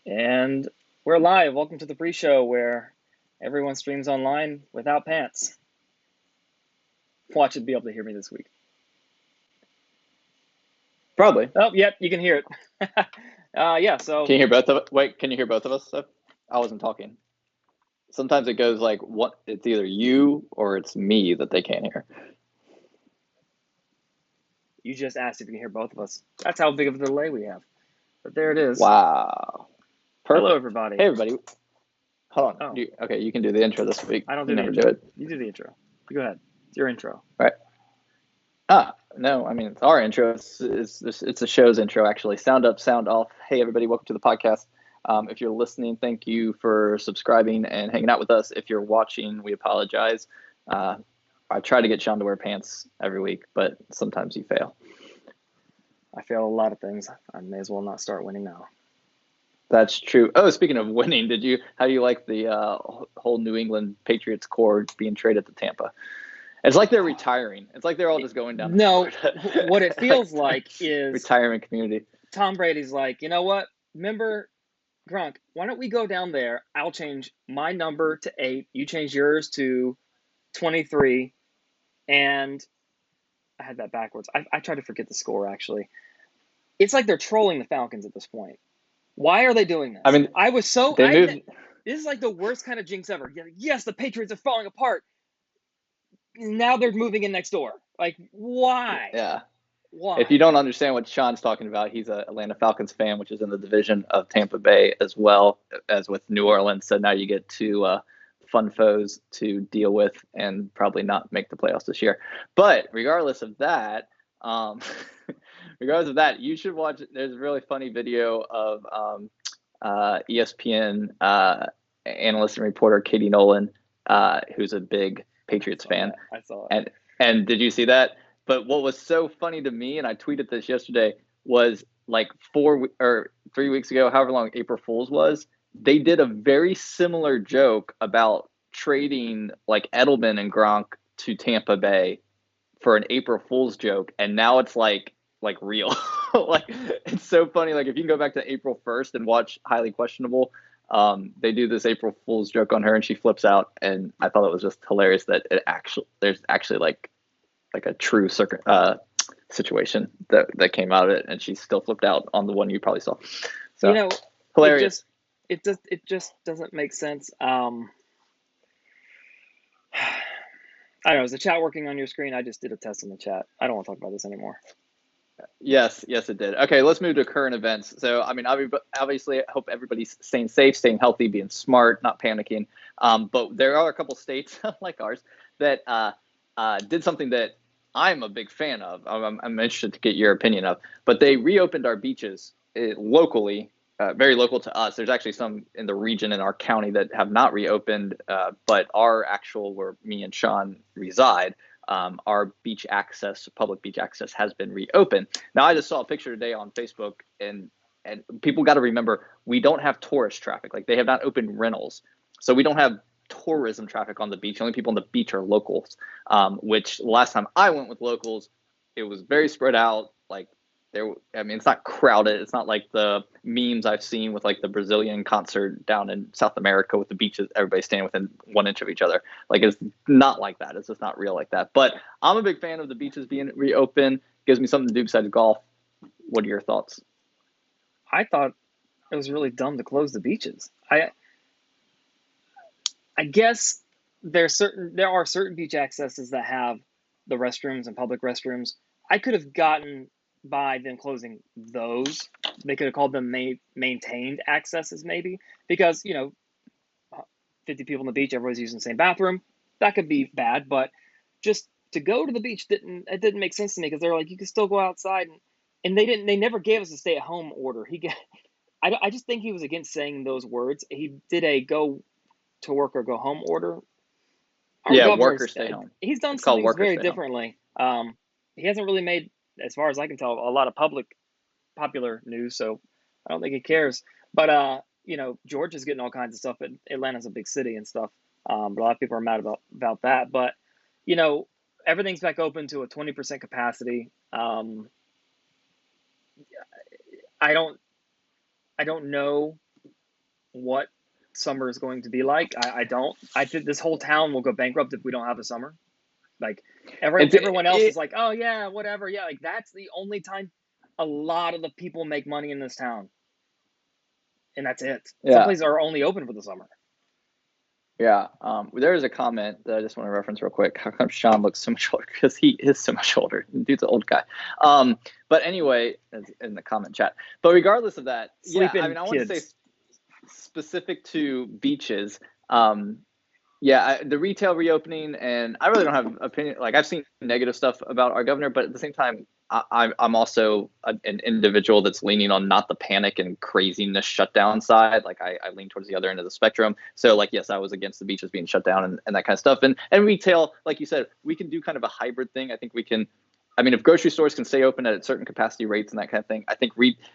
And we're live. Welcome to the pre-show where everyone streams online without pants. Watch it be able to hear me this week. Probably. Oh, yep, you can hear it. Yeah, so Can you hear both of Wait, can you hear both of us though? I wasn't talking. Sometimes it goes like what it's either you or it's me that they can't hear. you just asked if you can hear both of us. That's how big of a delay we have. But there it is. Wow. Hello, Perfect. everybody. Hey everybody. Hold on. Oh, Okay, you can do the intro this week. I don't do You the never intro. do it. You do the intro. Go ahead. It's your intro. Right. No, I mean it's our intro. It's the show's intro actually. Sound up, sound off. Hey everybody, welcome to the podcast. If you're listening, thank you for subscribing and hanging out with us. If you're watching, we apologize. I try to get Sean to wear pants every week, but sometimes you fail. I fail a lot of things. I may as well not start winning now. That's true. Oh, speaking of winning, how do you like the whole New England Patriots core being traded to Tampa? It's like they're retiring. It's like they're all just going down to No, Florida. what it feels like is retirement community. Tom Brady's like, you know what? Remember, Grunk, why don't we go down there? I'll change my number to 8. You change yours to 23. And I had that backwards. I tried to forget the score, actually. It's like they're trolling the Falcons at this point. Why are they doing I this? mean, I was so. they moved. This is like the worst kind of jinx ever. Yes, the Patriots are falling apart. Now they're moving in next door. Like, why? Yeah. If you Why? don't understand what Sean's talking about, he's an Atlanta Falcons fan, which is in the division of Tampa Bay as well as with New Orleans. So now you get two fun foes to deal with and probably not make the playoffs this year. But regardless of that, you should watch. There's a really funny video of ESPN analyst and reporter Katie Nolan, who's a big Patriots fan. I saw it. And did you see that? But what was so funny to me, and I tweeted this yesterday, was like 3 weeks ago, however long April Fool's was, they did a very similar joke about trading like Edelman and Gronk to Tampa Bay for an April Fool's joke, and now it's like real. Like it's so funny. Like if you can go back to April 1st and watch Highly Questionable, they do this April Fool's joke on her, and she flips out, and I thought it was just hilarious that there's actually like a true situation that came out of it, and she still flipped out on the one you probably saw. So hilarious. It just doesn't make sense. I don't know. Is the chat working on your screen? I just did a test in the chat. I don't want to talk about this anymore. Yes, it did. Okay, let's move to current events. So, I mean, obviously, I hope everybody's staying safe, staying healthy, being smart, not panicking. But there are a couple states like ours that did something that I'm a big fan of. I'm interested to get your opinion of. But they reopened our beaches locally, very local to us. There's actually some in the region in our county that have not reopened, but our actual, where me and Sean reside, our public beach access has been reopened. Now, I just saw a picture today on Facebook, and people got to remember, we don't have tourist traffic. Like they have not opened rentals. So we don't have tourism traffic on the beach. The only people on the beach are locals, which last time I went with locals, it was very spread out. Like it's not crowded. It's not like the memes I've seen with like the Brazilian concert down in South America with the beaches, everybody standing within 1 inch of each other. Like it's not like that. It's just not real like that. But I'm a big fan of the beaches being reopened. Gives me something to do besides golf. What are your thoughts? I thought it was really dumb to close the beaches. I guess there are certain beach accesses that have the restrooms and public restrooms. I could have gotten by them closing those. They could have called them maintained accesses, maybe, because 50 people on the beach, everybody's using the same bathroom. That could be bad, but just to go to the beach didn't make sense to me, because they're like, you can still go outside, and they never gave us a stay at home order. I just think he was against saying those words. He did a go to work or go home order. Our Yeah, governor, work or stay home. he's done It's some called things work or very stay home. differently. He hasn't really made, as far as I can tell, a lot of popular news, so I don't think he cares. But Georgia's getting all kinds of stuff, and Atlanta's a big city and stuff. But a lot of people are mad about that. But everything's back open to a 20% capacity. I don't know what summer is going to be like. I don't. I think this whole town will go bankrupt if we don't have a summer. Like everyone else is like, oh yeah, whatever. Yeah, like that's the only time a lot of the people make money in this town. And that's it. Some places are only open for the summer. Yeah. There is a comment that I just want to reference real quick. How come Sean looks so much older? Because he is so much older. The dude's an old guy. But anyway, in the comment chat. But regardless of that, I want to say specific to beaches. The retail reopening, and I really don't have an opinion. Like, I've seen negative stuff about our governor, but at the same time, I'm also an individual that's leaning on not the panic and craziness shutdown side. Like, I lean towards the other end of the spectrum. So, like, yes, I was against the beaches being shut down and that kind of stuff. And retail, like you said, we can do kind of a hybrid thing. I think we can. I mean, if grocery stores can stay open at certain capacity rates and that kind of thing, I think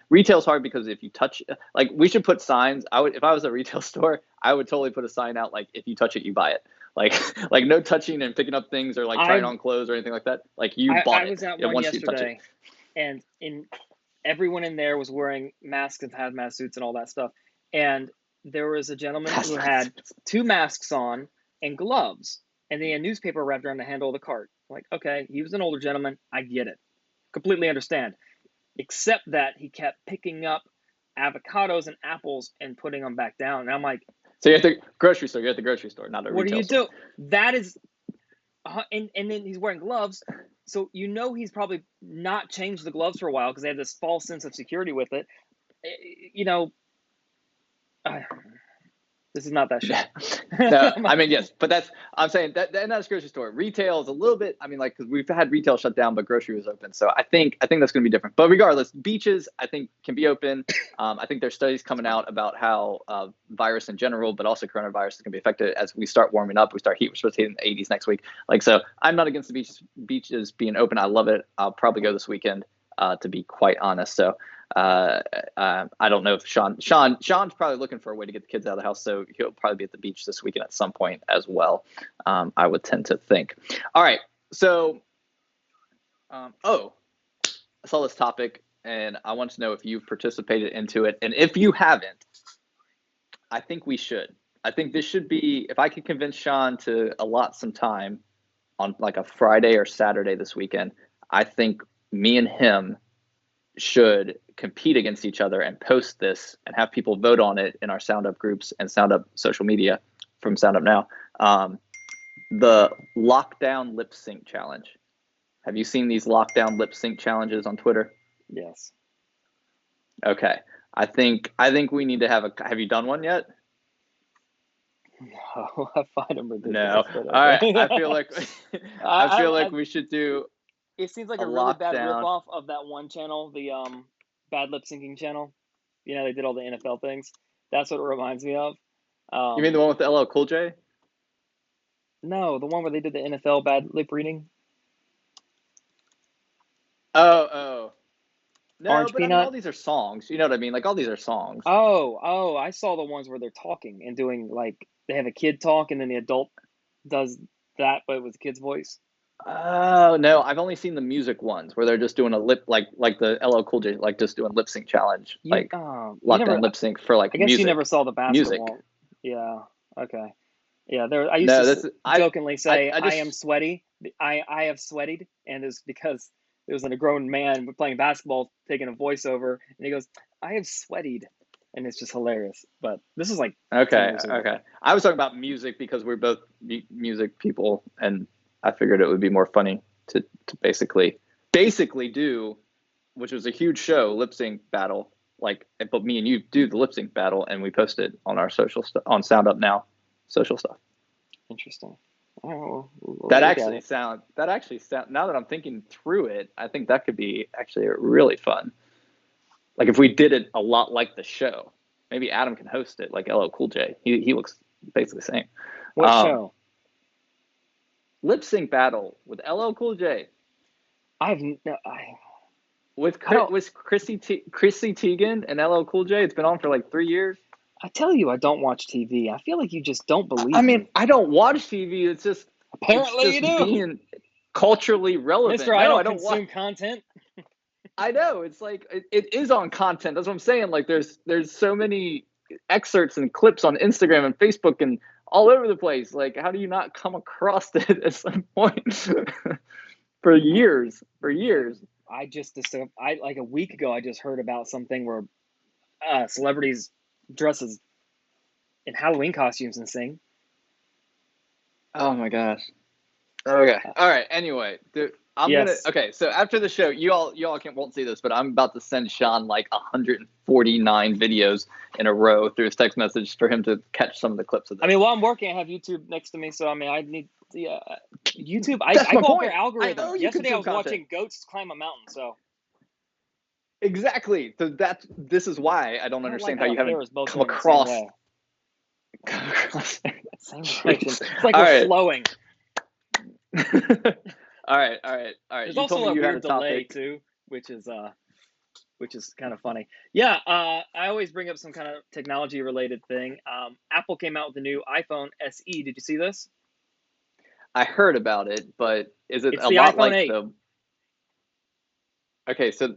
retail's hard because if you touch, like, we should put signs. If I was a retail store, I would totally put a sign out like, if you touch it, you buy it. Like no touching and picking up things or like trying on clothes or anything like that. Like, you bought it. I was at one yesterday, and everyone in there was wearing masks and hazmat suits and all that stuff. And there was a gentleman who had 2 masks on and gloves, and they had a newspaper wrapped around the handle of the cart. Like, okay, he was an older gentleman. I get it. Completely understand. Except that he kept picking up avocados and apples and putting them back down. And I'm like, so you're at the grocery store. You're at the grocery store, not a retail store. What do you do? That is, and then he's wearing gloves. So he's probably not changed the gloves for a while because they have this false sense of security with it. This is not that shit. No, I mean, yes, but I'm saying that's grocery store. Retail is a little bit, I mean, like, because we've had retail shut down, but grocery was open. So I think that's going to be different. But regardless, beaches, I think, can be open. I think there's studies coming out about how virus in general, but also coronavirus is going to be affected as we start warming up. We start heat. We're supposed to hit in the 80s next week. Like, so I'm not against the beaches being open. I love it. I'll probably go this weekend, to be quite honest. So I don't know if Sean's probably looking for a way to get the kids out of the house, so he'll probably be at the beach this weekend at some point as well. I would tend to think. All right, so I saw this topic and I want to know if you've participated into it, and if you haven't, I think we should. I think this should be, if I could convince Sean to allot some time on like a Friday or Saturday this weekend, I think me and him should compete against each other and post this and have people vote on it in our SoundUp groups and SoundUp social media from SoundUp Now. The lockdown lip sync challenge. Have you seen these lockdown lip sync challenges on Twitter? Yes. Okay. I think we need to have you done one yet? No, I find them ridiculous. No. All right. I feel like we should do. It seems like a really bad ripoff of that one channel, the bad lip syncing channel. They did all the NFL things. That's what it reminds me of. You mean the one with the LL Cool J? No, the one where they did the NFL bad lip reading. Oh. No, Orange but Peanut? I mean, all these are songs. You know what I mean? Like, all these are songs. Oh, I saw the ones where they're talking and doing, like, they have a kid talk and then the adult does that, but with the kid's voice. Oh, no, I've only seen the music ones where they're just doing a lip, like the LL Cool J, like just doing lip sync challenge, lockdown lip sync for like music. I guess you never saw the basketball. Music. Yeah. Okay. Yeah. I used to jokingly say I am sweaty. I have sweated, and it's because it was a grown man playing basketball taking a voiceover, and he goes, "I have sweated," and it's just hilarious. But this is like okay. I was talking about music because we're both music people, and I figured it would be more funny to basically do, which was a huge show, lip sync battle. Like, but me and you do the lip sync battle, and we post it on our social stuff, on SoundUp Now, social stuff. Interesting. Oh, that actually sound. Now that I'm thinking through it, I think that could be actually really fun. Like, if we did it a lot like the show, maybe Adam can host it, like LL Cool J. He looks basically the same. What show? Lip sync battle with LL Cool J. With Chrissy Teigen and LL Cool J. It's been on for like 3 years. I tell you, I don't watch TV. I feel like you just don't believe me. I don't watch TV. It's just apparently you do. Being culturally relevant. Mister, I don't consume content. I know. It's like it is on content. That's what I'm saying. Like, there's so many excerpts and clips on Instagram and Facebook and all over the place. Like, how do you not come across it at some point? For years. I like a week ago, I just heard about something where celebrities dress in Halloween costumes and sing. Oh my gosh. Okay. All right. Anyway, dude, Okay. So after the show, you all won't see this, but I'm about to send Sean like 149 videos in a row through his text message for him to catch some of the clips of this. I mean, while I'm working, I have YouTube next to me, so I mean, I need YouTube. I go off their algorithm. Yesterday, I was watching goats climb a mountain. So exactly. So this is why I don't understand how you haven't come across. Same direction. It's like we're flowing. All right. There's also a weird delay too, which is kind of funny. Yeah, I always bring up some kind of technology related thing. Apple came out with the new iPhone SE. Did you see this? I heard about it, but is it it's a the lot iPhone like 8. the? Okay, so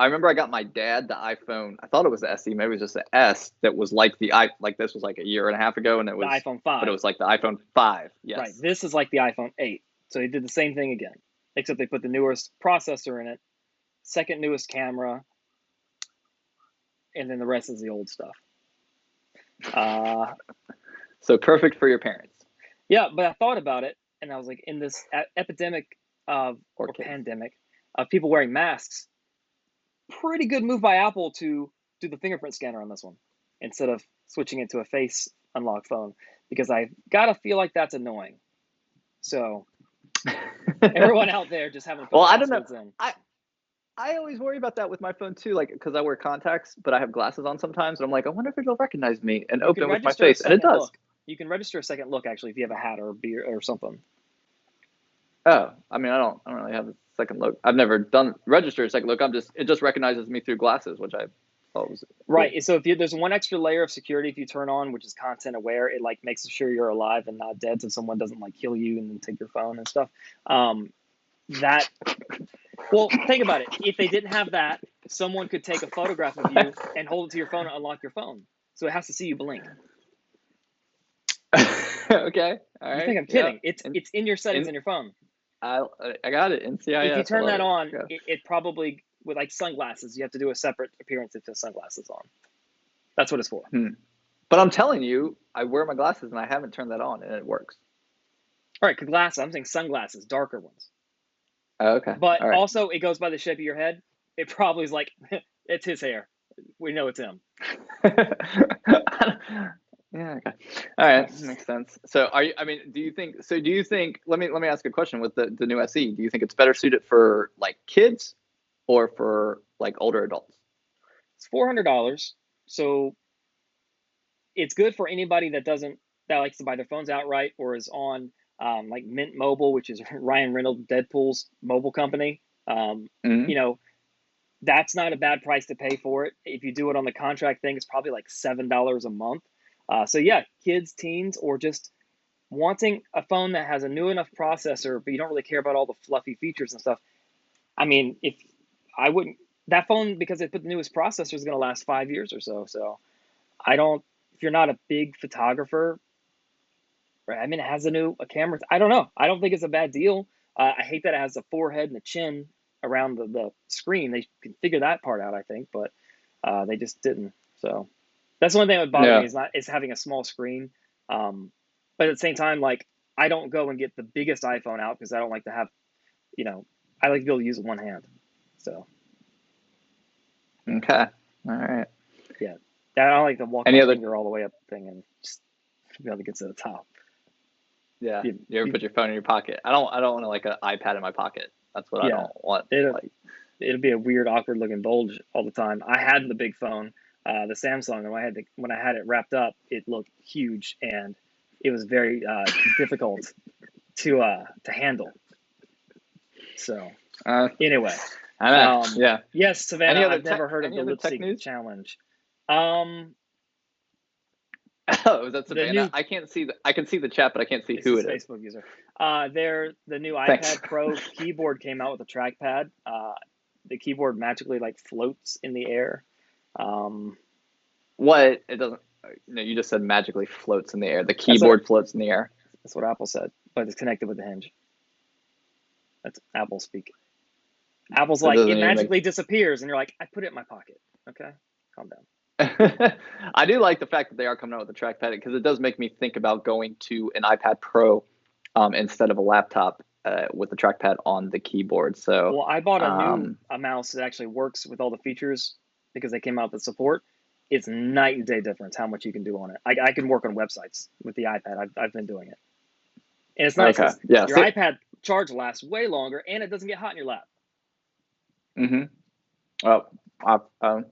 I remember I got my dad the iPhone. I thought it was the SE, maybe it was just the S. That was like this was like a year and a half ago, and it was the iPhone 5. But it was like the iPhone 5. Yes. Right. This is like the iPhone 8. So they did the same thing again, except they put the newest processor in it, second newest camera, and then the rest is the old stuff. So perfect for your parents. Yeah, but I thought about it, and I was like, in this epidemic or pandemic of people wearing masks, pretty good move by Apple to do the fingerprint scanner on this one instead of switching it to a face unlock phone, because I gotta feel like that's annoying. So everyone out there just having to put passwords in. I always worry about that with my phone too, like because I wear contacts, but I have glasses on sometimes, and I'm like, I wonder if it'll recognize me and open with my face, and it does. You can register a second look actually if you have a hat or a beard or something. Oh, I mean, I don't really have a second look. I've never done register a second look. It just recognizes me through glasses, which I thought was cool. Right. So there's one extra layer of security if you turn on, which is content aware. It like makes sure you're alive and not dead, so someone doesn't like kill you and then take your phone and stuff. Well, think about it. If they didn't have that, someone could take a photograph of you and hold it to your phone and unlock your phone. So it has to see you blink. Okay. All right. You think I'm kidding? Yeah. It's in your settings in your phone. I got it. NCIS. If you turn that on, it probably, with like sunglasses, you have to do a separate appearance if the sunglasses on. That's what it's for. But I'm telling you, I wear my glasses and I haven't turned that on, and it works. All right, glasses. I'm saying sunglasses, darker ones. Oh, okay. But also, it goes by the shape of your head. It probably is like, it's his hair. We know it's him. Yeah. Okay. All right. Makes sense. So do you think, let me ask a question with the new SE. Do you think it's better suited for like kids or for like older adults? It's $400. So it's good for anybody that likes to buy their phones outright or is on like Mint Mobile, which is Ryan Reynolds, Deadpool's mobile company. You know, that's not a bad price to pay for it. If you do it on the contract thing, it's probably like $7 a month. So yeah, kids, teens, or just wanting a phone that has a new enough processor, but you don't really care about all the fluffy features and stuff. I mean, that phone, because they put the newest processor, is going to last 5 years or so. So if you're not a big photographer, right? I mean, it has a camera. I don't know. I don't think it's a bad deal. I hate that it has a forehead and a chin around the screen. They can figure that part out, I think, but they just didn't. So that's one thing that would bother me is having a small screen. But at the same time, like, I don't go and get the biggest iPhone out because I don't like to have, I like to be able to use it one hand. So. Okay. All right. Yeah. I don't like to walk my finger all the way up thing and just be able to get to the top. Yeah. You ever put your phone in your pocket? I don't want to like an iPad in my pocket. That's what I don't want. It'll be a weird, awkward looking bulge all the time. I had the big phone, the Samsung, and when I had it wrapped up, it looked huge and it was very difficult to handle. So anyway, yes, Savannah. I've never heard of the lip sync challenge. Oh, is that Savannah? I can see the chat, but I can't see who it is. Facebook user. The new iPad Pro keyboard came out with a trackpad. The keyboard magically like floats in the air. What? It doesn't. You just said magically floats in the air. The That's what keyboard floats in the air. that's what Apple said, but it's connected with the hinge. That's Apple speak. Apple's That like, doesn't it even magically disappears, and you're like, I put it in my pocket. Okay, calm down. I do like the fact that they are coming out with a trackpad because it does make me think about going to an iPad Pro instead of a laptop with the trackpad on the keyboard. So, Well, I bought a mouse that actually works with all the features because they came out with support. It's night and day difference how much you can do on it. I can work on websites with the iPad. I've been doing it, and it's nice okay, because yeah. your iPad charge lasts way longer, and it doesn't get hot in your lap. Mm-hmm.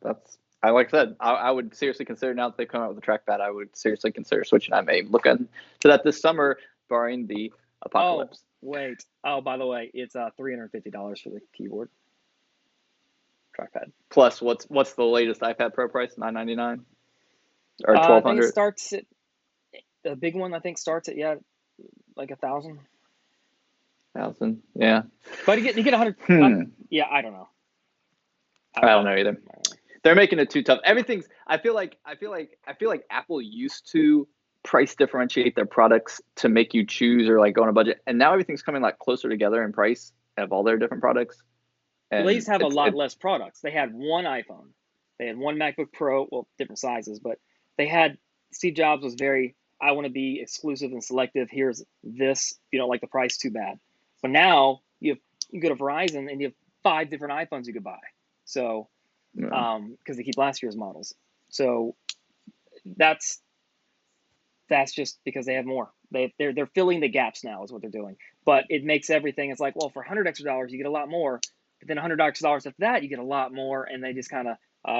That's like I said, I would seriously consider now that they've come out with a trackpad. I would seriously consider switching. I may look into that this summer, barring the apocalypse. Oh, wait. Oh, by the way, it's $350 for the keyboard trackpad. Plus, what's the latest iPad Pro price? $999 or I think it $1,200? starts at the big one. I think starts at like 1,000. 1,000, yeah. But you get 100. Yeah, I don't know. I don't know either. They're making it too tough. Everything's. I feel like Apple used to price differentiate their products to make you choose or like go on a budget, and now everything's coming like closer together in price of all their different products. Well, And they used to have a lot less products. They had one iPhone, they had one MacBook Pro, well, different sizes, but they had Steve Jobs was very, I want to be exclusive and selective. Here's this. If you don't like the price, too bad. But now you go to Verizon and you have 5 different iPhones you could buy. So, because they keep last year's models. So that's just because they have more. They're filling the gaps now is what they're doing. But it makes everything. It's like, well, for $100 extra you get a lot more. But then $100 extra after that, you get a lot more, and they just kind of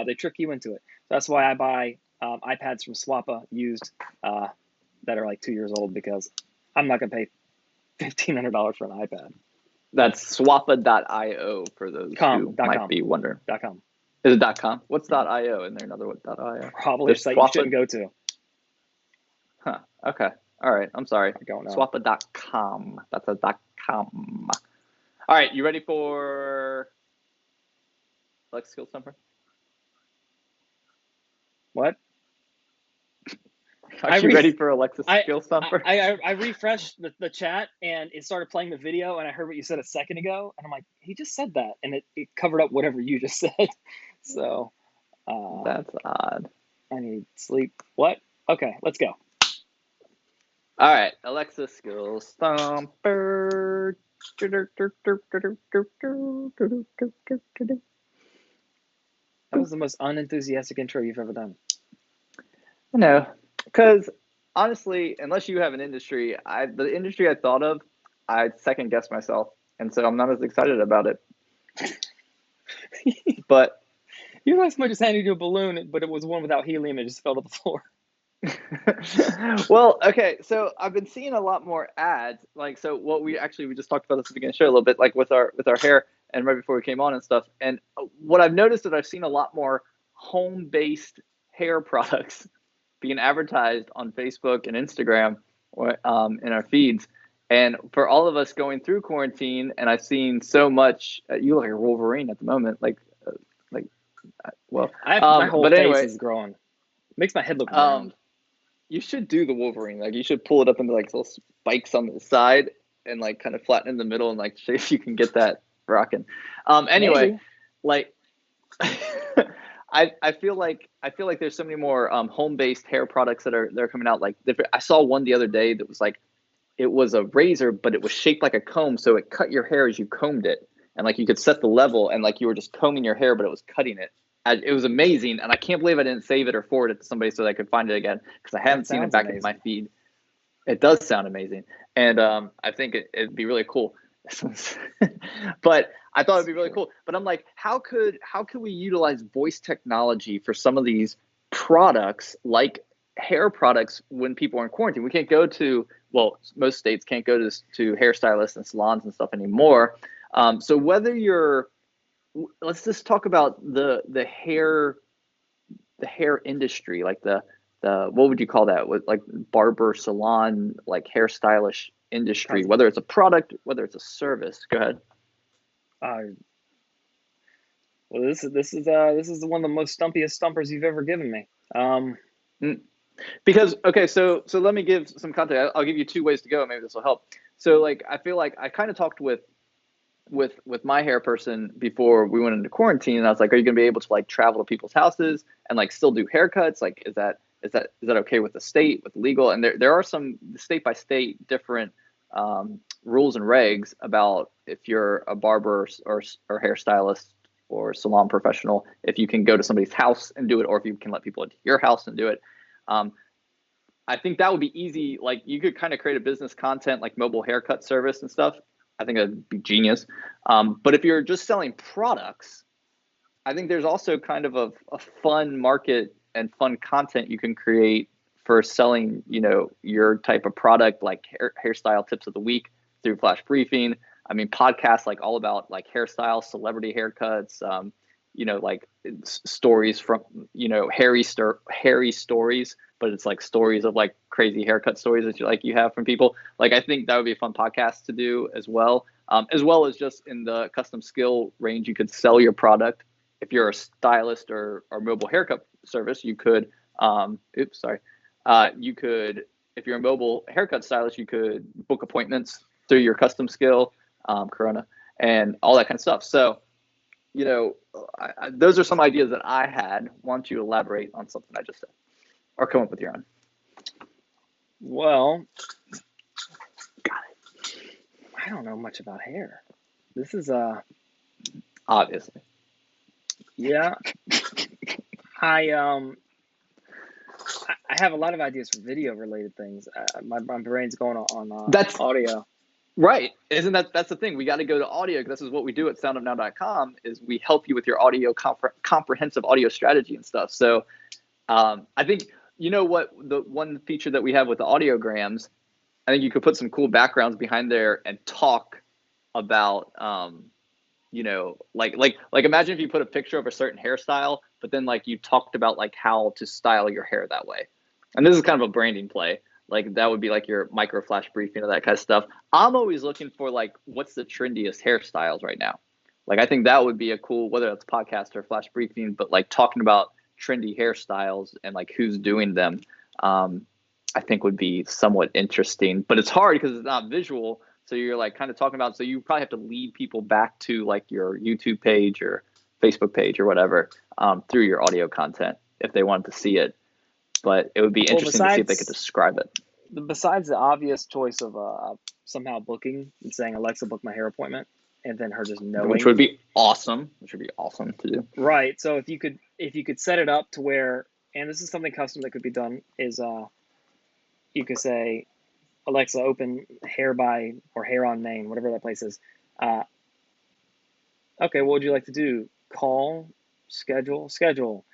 they trick you into it. So that's why I buy iPads from Swappa used that are like 2 years old because I'm not gonna pay $1,500 for an iPad. That's swappa.io for those who might be wondering. .com. Is it .com? What's .io? Isn't there another one .io? Probably a site you shouldn't go to. Huh. Okay. All right. I'm sorry. I don't know. Swappa.com. That's a .com. All right. You ready for Alexa Skill Stumper? What? Are you ready for Alexa Skill Stumper? I refreshed the chat and it started playing the video and I heard what you said a second ago and I'm like, he just said that and it covered up whatever you just said. So that's odd. I need sleep. What? Okay, let's go. All right, Alexa Skill Stumper. That was the most unenthusiastic intro you've ever done. I know, because honestly, unless you have an industry, the industry I thought of, I second guess myself, and so I'm not as excited about it. But you know, somebody just handed you a balloon, but it was one without helium. It just fell to the floor. Well, okay, so I've been seeing a lot more ads. Like, so what we just talked about this at the beginning of the show a little bit, like with our hair, and right before we came on and stuff. And what I've noticed is I've seen a lot more home-based hair products being advertised on Facebook and Instagram or in our feeds. And for all of us going through quarantine, and I've seen so much. You look like a Wolverine at the moment, well. My whole face is growing. Makes my head look round. You should do the Wolverine. Like, you should pull it up into like little spikes on the side and like kind of flatten in the middle and like see if you can get that rocking. Anyway, maybe. Like I feel like there's so many more home-based hair products that are coming out. Like, I saw one the other day that was like, it was a razor, but it was shaped like a comb, so it cut your hair as you combed it, and like you could set the level, and like you were just combing your hair, but it was cutting it. It was amazing, and I can't believe I didn't save it or forward it to somebody so that I could find it again, because I haven't seen it back in my feed. It does sound amazing, and I think it'd be really cool. But I thought it'd be really cool. But I'm like, how could we utilize voice technology for some of these products, like hair products, when people are in quarantine? We can't go to, well, most states can't go to hairstylists and salons and stuff anymore. So whether let's just talk about the hair industry, like the what would you call that? With like barber salon, like hairstylish industry, whether it's a product, whether it's a service. Go ahead. Well, this is one of the most stumpiest stumpers you've ever given me. Mm. Because okay, so let me give some context. I'll give you two ways to go. Maybe this will help. So like I feel like I kind of talked with my hair person before we went into quarantine, and I was like, are you gonna be able to like travel to people's houses and like still do haircuts? Like, is that okay with the state, with legal? And there are some state by state different rules and regs about if you're a barber or hairstylist or salon professional, if you can go to somebody's house and do it, or if you can let people into your house and do it. Um, I think that would be easy. Like you could kind of create a business content like mobile haircut service and stuff. I think that'd be genius. But if you're just selling products, I think there's also kind of a fun market and fun content you can create for selling, your type of product, like hairstyle tips of the week through Flash Briefing. I mean, podcasts like all about like hairstyles, celebrity haircuts, like stories from, hairy stories, but it's like stories of like crazy haircut stories that you have from people. Like, I think that would be a fun podcast to do as well as just in the custom skill range, you could sell your product. If you're a stylist or mobile haircut service, you could, you could, if you're a mobile haircut stylist, you could book appointments through your custom skill, Corona, and all that kind of stuff. So, those are some ideas that I had. Why don't you elaborate on something I just said, or come up with your own? Well, I don't know much about hair. This is Obviously. yeah. I have a lot of ideas for video related things. My brain's going on That's audio. right. Isn't that's the thing? We got to go to audio. This is what we do at SoundUpNow.com is we help you with your audio comprehensive audio strategy and stuff. So I think, what the one feature that we have with the audiograms, I think you could put some cool backgrounds behind there and talk about, like imagine if you put a picture of a certain hairstyle, but then like you talked about like how to style your hair that way. And this is kind of a branding play. Like that would be like your micro flash briefing or that kind of stuff. I'm always looking for like, what's the trendiest hairstyles right now? Like, I think that would be a cool, whether it's podcast or flash briefing, but like talking about trendy hairstyles and like who's doing them, I think would be somewhat interesting. But it's hard because it's not visual. So you're like kind of talking about, so you probably have to lead people back to like your YouTube page or Facebook page or whatever, through your audio content if they wanted to see it. But it would be interesting to see if they could describe it. Besides the obvious choice of somehow booking and saying, Alexa, book my hair appointment, and then her just knowing, which would be awesome. To do. Right. So if you could set it up to where, and this is something custom that could be done, is you could say, Alexa, open hair by or hair on Main, whatever that place is. Okay, what would you like to do? Call, schedule,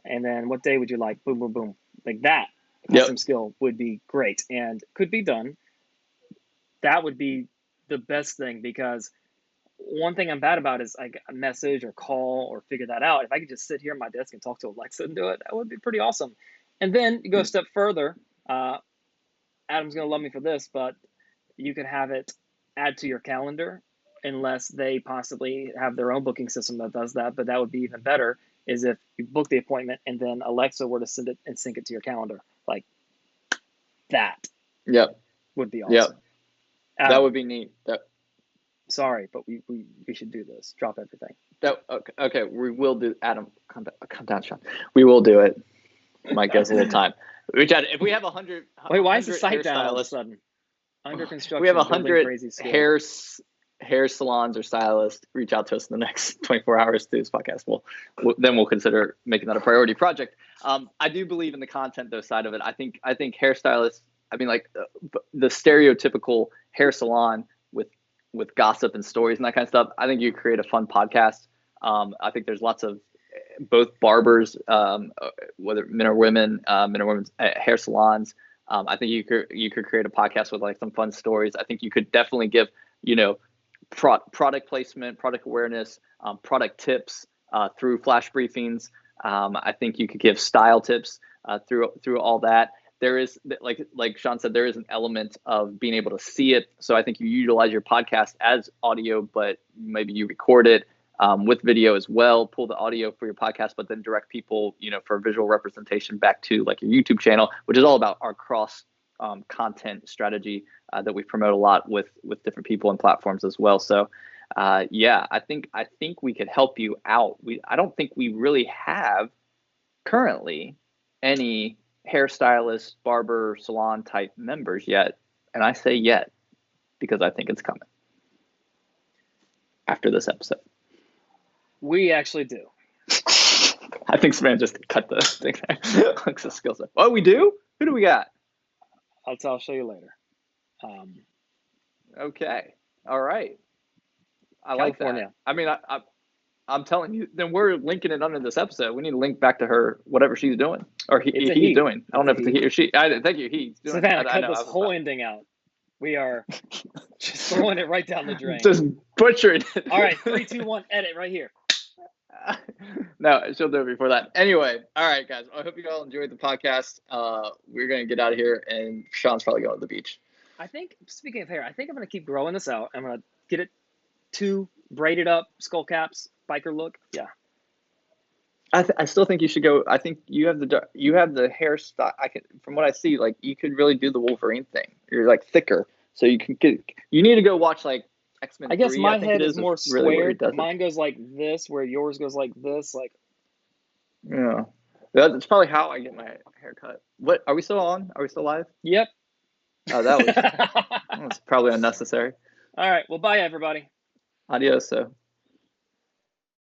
and then what day would you like? Boom, boom, boom. Like that custom skill would be great and could be done. That would be the best thing, because one thing I'm bad about is like a message or call or figure that out. If I could just sit here at my desk and talk to Alexa and do it, that would be pretty awesome. And then you go a step further. Adam's going to love me for this, but you could have it add to your calendar, unless they possibly have their own booking system that does that. But that would be even better, is if you book the appointment and then Alexa were to send it and sync it to your calendar. Like that. Yep. Would be awesome. Yep. Adam, that would be neat. Sorry, but we should do this. Drop everything. Okay. We will do. Adam, come down, Sean. We will do it. Might give us a little time. If we have 100. Wait, why is the site down all of a sudden? Under construction. We have 100 hair salons or stylists reach out to us in the next 24 hours to this podcast. Then we'll consider making that a priority project. I do believe in the content though side of it. I think hairstylists. I mean, like the stereotypical hair salon with gossip and stories and that kind of stuff. I think you create a fun podcast. I think there's lots of both barbers, whether men or women's hair salons. I think you could create a podcast with like some fun stories. I think you could definitely give, product placement, product awareness, product tips through flash briefings. I think you could give style tips through all that. There is, like Sean said, there is an element of being able to see it. So I think you utilize your podcast as audio, but maybe you record it. with video as well. Pull the audio for your podcast, but then direct people, for visual representation back to like your YouTube channel, which is all about our cross content strategy that we promote a lot with different people and platforms as well. So I think we could help you out. I don't think we really have currently any hairstylist, barber, salon type members yet. And I say yet because I think it's coming after this episode. We actually do. I think Savannah just cut the thing there. Looks a skill set. Oh, we do? Who do we got? I'll show you later. Okay. All right. I California. like that. I mean, I'm telling you, then we're linking it under this episode. We need to link back to her, whatever she's doing, or he's doing. I don't know if it's a he or she. Thank you. He's doing. Savannah, cut this whole ending out. We are just throwing it right down the drain. Just butchering it. All right, 3, 2, 1, edit right here. No, she'll do it before that. Anyway, all right, guys. I hope you all enjoyed the podcast. We're gonna get out of here, and Sean's probably going to the beach. I think, speaking of hair, I think I'm gonna keep growing this out. I'm gonna get it braided up, skull caps, biker look. Yeah. I still think you should go. I think you have the hairstyle. From what I see, like you could really do the Wolverine thing. You're like thicker, so you can get. You need to go watch like X-Men. I guess 3, my head is more really squared. Mine goes like this, where yours goes like this. Like. Yeah, that's probably how I get my hair cut. What are we still on? Are we still live? Yep. Oh, that was probably unnecessary. All right. Well, bye everybody. Adios.